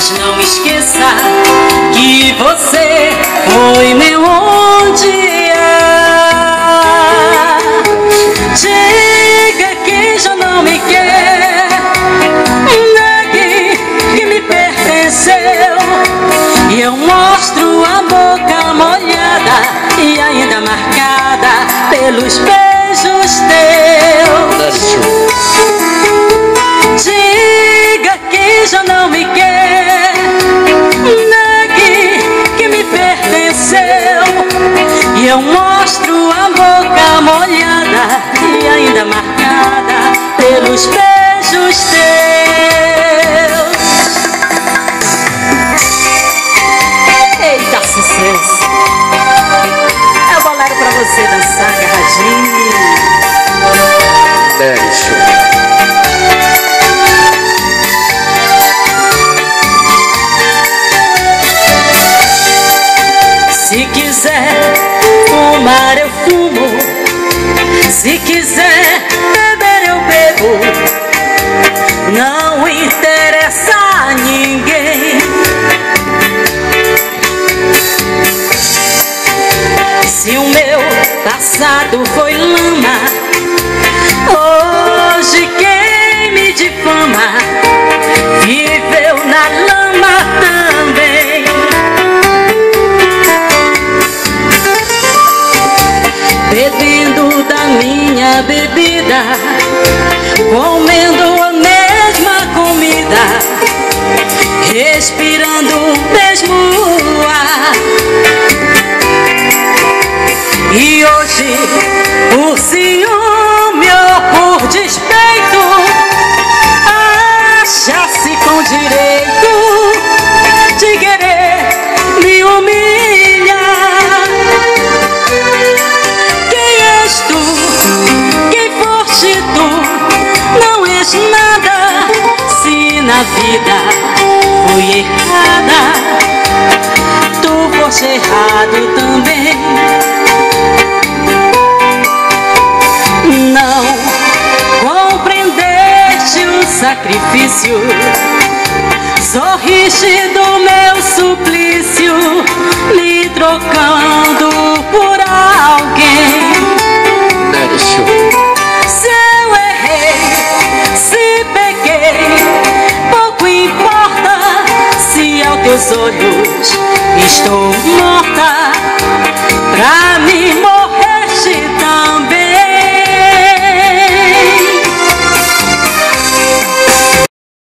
Mas não esqueça que você foi meu um dia. Diga que já não me quer, negue que me pertenceu, e eu mostro a boca molhada e ainda marcada pelos beijos teus. Diga que já não me quer, negue que me pertenceu, e eu mostro a boca molhada e ainda marcada pelos beijos teus. Eita, sucesso! É o bolero pra você dançar agarradinho. Se quiser fumar eu fumo, se quiser beber eu bebo, não interessa a ninguém. Se o meu passado foi lama, hoje quem me difama viveu na lama também. Bebendo da minha bebida, comendo a mesma comida, respirando o mesmo ar. E hoje, por ciúme ou por despeito, acha-se com direito de querer me humilhar. Quem és tu? Quem foste tu? Não és nada se na vida fui errada, tu foste errado também. Não compreendeste o sacrifício, sorriste do meu suplício, me trocando por alguém. Se eu errei, se peguei, pouco importa se aos teus olhos estou morta.